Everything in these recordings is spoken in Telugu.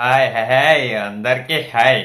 హాయ్ హాయ్ అందరికీ హాయ్.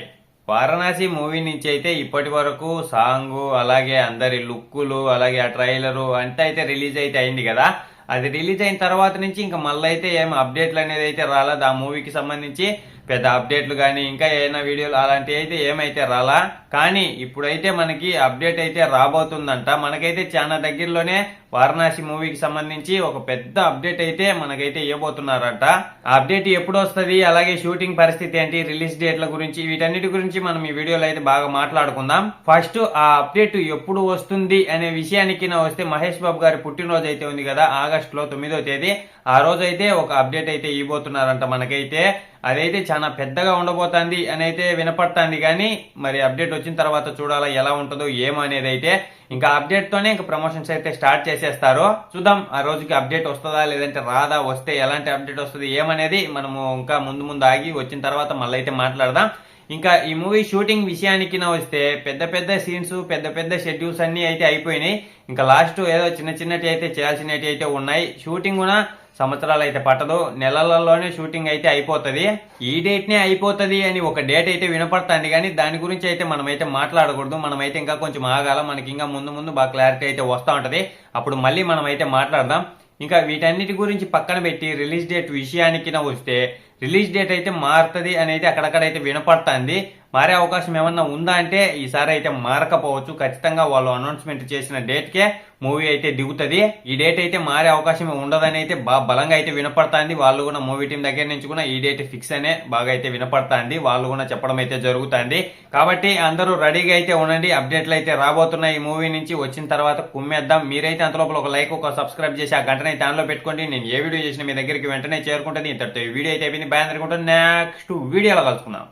వారణాసి మూవీ నుంచి అయితే ఇప్పటి వరకు సాంగ్ అలాగే అందరి లుక్కులు అలాగే ఆ ట్రైలరు అంతా అయితే రిలీజ్ అయితే అయింది కదా. అది రిలీజ్ అయిన తర్వాత నుంచి ఇంకా మళ్ళీ అయితే ఏం అప్డేట్లు అనేది అయితే రాలేదు. ఆ మూవీకి సంబంధించి పెద్ద అప్డేట్లు కానీ ఇంకా ఏమైనా వీడియోలు అలాంటివి అయితే ఏమైతే రాలా. కానీ ఇప్పుడైతే మనకి అప్డేట్ అయితే రాబోతుందంట. మనకైతే చాలా దగ్గరలోనే వారణాసి మూవీకి సంబంధించి ఒక పెద్ద అప్డేట్ అయితే మనకైతే ఇవ్వబోతున్నారంట. ఆ అప్డేట్ ఎప్పుడు వస్తుంది, అలాగే షూటింగ్ పరిస్థితి ఏంటి, రిలీజ్ డేట్ల గురించి, వీటన్నిటి గురించి మనం ఈ వీడియోలో అయితే బాగా మాట్లాడుకుందాం. ఫస్ట్ ఆ అప్డేట్ ఎప్పుడు వస్తుంది అనే విషయానికి వస్తే, మహేష్ బాబు గారి పుట్టినరోజు అయితే ఉంది కదా, ఆగస్టులో 9వ తేదీ. ఆ రోజు అయితే ఒక అప్డేట్ అయితే ఇవ్వబోతున్నారంట మనకైతే. అదైతే చాలా పెద్దగా ఉండబోతుంది అని అయితే వినపడుతుంది. కానీ మరి అప్డేట్ వచ్చిన తర్వాత చూడాలా ఎలా ఉంటుందో ఏమో అనేది అయితే. ఇంకా అప్డేట్ తోనే ఇంకా ప్రమోషన్స్ అయితే స్టార్ట్ చేసేస్తారు. చూద్దాం ఆ రోజుకి అప్డేట్ వస్తుందా లేదంటే రాదా, వస్తే ఎలాంటి అప్డేట్ వస్తుంది ఏమనేది మనము ఇంకా ముందు ముందు ఆగి వచ్చిన తర్వాత మళ్ళీ అయితే మాట్లాడదాం. ఇంకా ఈ మూవీ షూటింగ్ విషయానికి వస్తే పెద్ద పెద్ద సీన్స్, పెద్ద పెద్ద షెడ్యూల్స్ అన్ని అయితే అయిపోయినాయి. ఇంకా లాస్ట్ ఏదో చిన్న చిన్నటి అయితే చేయాల్సినవి అయితే ఉన్నాయి. షూటింగ్ కూడా సంవత్సరాలు అయితే పట్టదు, నెలలలోనే షూటింగ్ అయితే అయిపోతుంది. ఈ డేట్ నే అయిపోతుంది అని ఒక డేట్ అయితే వినపడుతుంది. కానీ దాని గురించి అయితే మనమైతే మాట్లాడకూడదు. మనమైతే ఇంకా కొంచెం ఆగాల. మనకి ఇంకా ముందు ముందు బాగా క్లారిటీ అయితే వస్తూ ఉంటది. అప్పుడు మళ్ళీ మనం అయితే మాట్లాడదాం. ఇంకా వీటన్నిటి గురించి పక్కన పెట్టి రిలీజ్ డేట్ విషయానికి వస్తే, రిలీజ్ డేట్ అయితే మారుతుంది అనేది అక్కడక్కడైతే వినపడుతుంది. మారే అవకాశం ఏమన్నా ఉందా అంటే ఈసారి అయితే మారకపోవచ్చు. ఖచ్చితంగా వాళ్ళు అనౌన్స్మెంట్ చేసిన డేట్ కే మూవీ అయితే దిగుతుంది. ఈ డేట్ అయితే మారే అవకాశం ఉండదని అయితే బాగా బలంగా అయితే వినపడుతుంది. వాళ్ళు కూడా మూవీ టీం దగ్గర నుంచి కూడా ఈ డేట్ ఫిక్స్ అనే బాగా అయితే వినపడుతుంది. వాళ్ళు కూడా చెప్పడం అయితే జరుగుతుంది. కాబట్టి అందరూ రెడీగా అయితే ఉండండి. అప్డేట్లు అయితే రాబోతున్నాయి. ఈ మూవీ నుంచి వచ్చిన తర్వాత కుమ్మేద్దాం. మీరైతే అంతలోపల ఒక లైక్, ఒక సబ్స్క్రైబ్ చేసి ఆ గంటనే దానిలో పెట్టుకోండి. నేను ఏ వీడియో చేసినా మీ దగ్గరికి వెంటనే చేరుకుంటుంది. ఇంతటితో ఈ వీడియో అయితే అయిపోయింది. బాయ్ అందరికీ. నెక్స్ట్ వీడియోలో కలుసుకుందాం.